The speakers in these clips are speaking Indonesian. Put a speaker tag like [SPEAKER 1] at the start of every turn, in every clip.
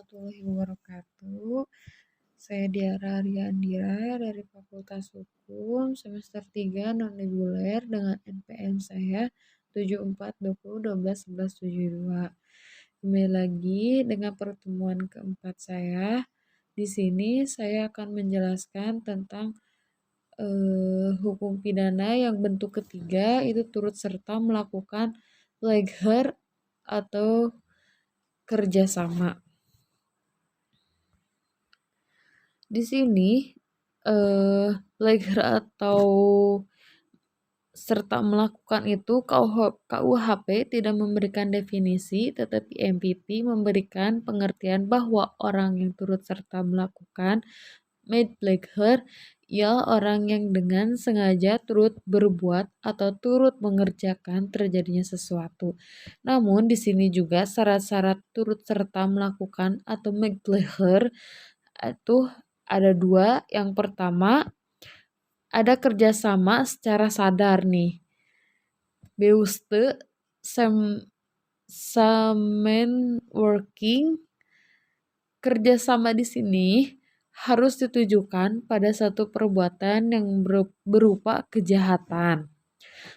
[SPEAKER 1] warahmatullahi wabarakatuh. Saya Diara Ariandira dari Fakultas Hukum semester 3 non-reguler dengan NPM saya 7420121172. Kembali lagi dengan pertemuan keempat saya. Di sini saya akan menjelaskan tentang hukum pidana yang bentuk ketiga itu turut serta melakukan plagiar atau kerjasama. Di sini plagiar atau serta melakukan itu KUHP tidak memberikan definisi, tetapi MPT memberikan pengertian bahwa orang yang turut serta melakukan made plagiar ialah orang yang dengan sengaja turut berbuat atau turut mengerjakan terjadinya sesuatu. Namun di sini juga syarat-syarat turut serta melakukan atau make plagiar itu ada dua. Yang pertama, ada kerjasama secara sadar nih. Bewusste samen working. Kerjasama di sini harus ditujukan pada satu perbuatan yang berupa kejahatan.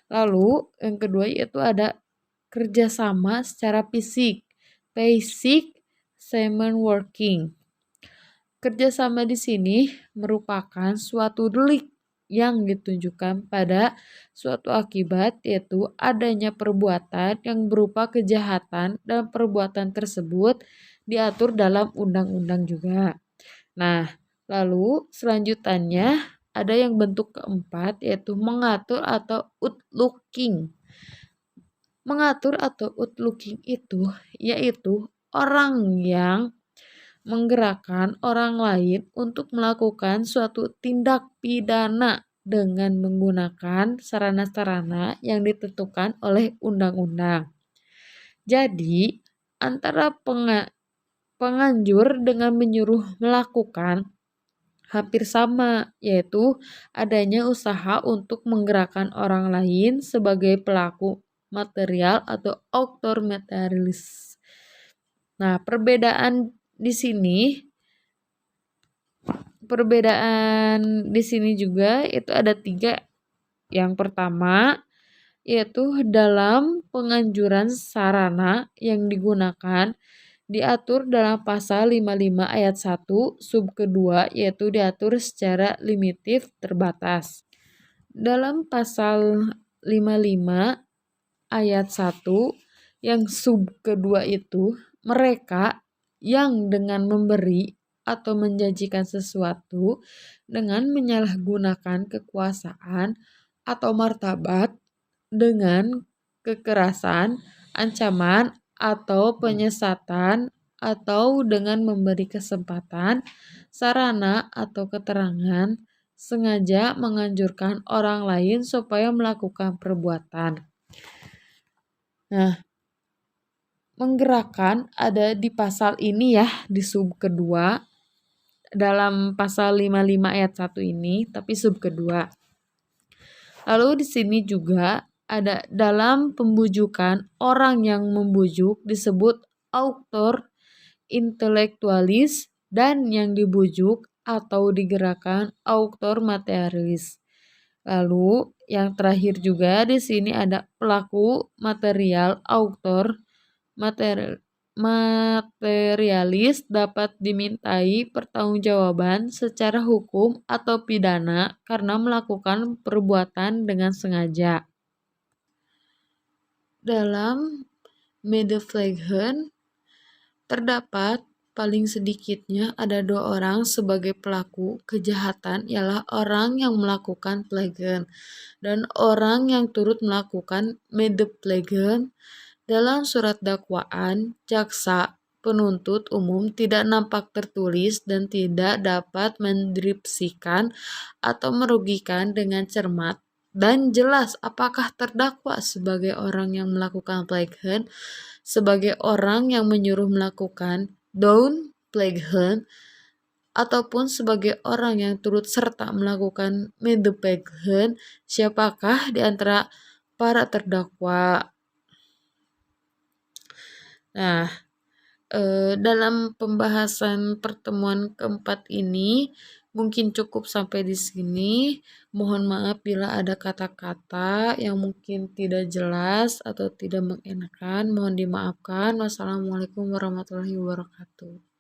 [SPEAKER 1] Lalu yang kedua yaitu ada kerjasama secara fisik. Basic samen working. Kerjasama di sini merupakan suatu delik yang ditunjukkan pada suatu akibat, yaitu adanya perbuatan yang berupa kejahatan dan perbuatan tersebut diatur dalam undang-undang juga. Nah, lalu selanjutnya ada yang bentuk keempat yaitu mengatur atau outlooking. Mengatur atau outlooking itu yaitu orang yang menggerakkan orang lain untuk melakukan suatu tindak pidana dengan menggunakan sarana-sarana yang ditentukan oleh undang-undang. Jadi, antara penganjur dengan menyuruh melakukan hampir sama, yaitu adanya usaha untuk menggerakkan orang lain sebagai pelaku material atau aktor materialis. Nah, perbedaan di sini juga itu ada 3. Yang pertama yaitu dalam penganjuran sarana yang digunakan diatur dalam pasal 55 ayat 1 sub kedua yaitu diatur secara limitif terbatas. Dalam pasal 55 ayat 1 yang sub kedua itu mereka yang dengan memberi atau menjanjikan sesuatu dengan menyalahgunakan kekuasaan atau martabat dengan kekerasan, ancaman, atau penyesatan atau dengan memberi kesempatan, sarana atau keterangan sengaja menganjurkan orang lain supaya melakukan perbuatan. Nah, menggerakkan ada di pasal ini ya, di sub kedua dalam pasal 55 ayat 1 ini, tapi sub kedua. Lalu di sini juga ada dalam pembujukan orang yang membujuk disebut autor intelektualis dan yang dibujuk atau digerakkan autor materialis. Lalu yang terakhir juga di sini ada pelaku material autor materialis dapat dimintai pertanggungjawaban secara hukum atau pidana karena melakukan perbuatan dengan sengaja. Dalam medefleghen terdapat paling sedikitnya ada 2 orang sebagai pelaku kejahatan ialah orang yang melakukan plegen dan orang yang turut melakukan medefleghen. Dalam surat dakwaan, jaksa penuntut umum tidak nampak tertulis dan tidak dapat mendeskripsikan atau merugikan dengan cermat dan jelas apakah terdakwa sebagai orang yang melakukan plegen, sebagai orang yang menyuruh melakukan daun plegen, ataupun sebagai orang yang turut serta melakukan medepleghen, siapakah di antara para terdakwa. Nah, dalam pembahasan pertemuan keempat ini mungkin cukup sampai di sini. Mohon maaf bila ada kata-kata yang mungkin tidak jelas atau tidak mengenakan. Mohon dimaafkan. Wassalamualaikum warahmatullahi wabarakatuh.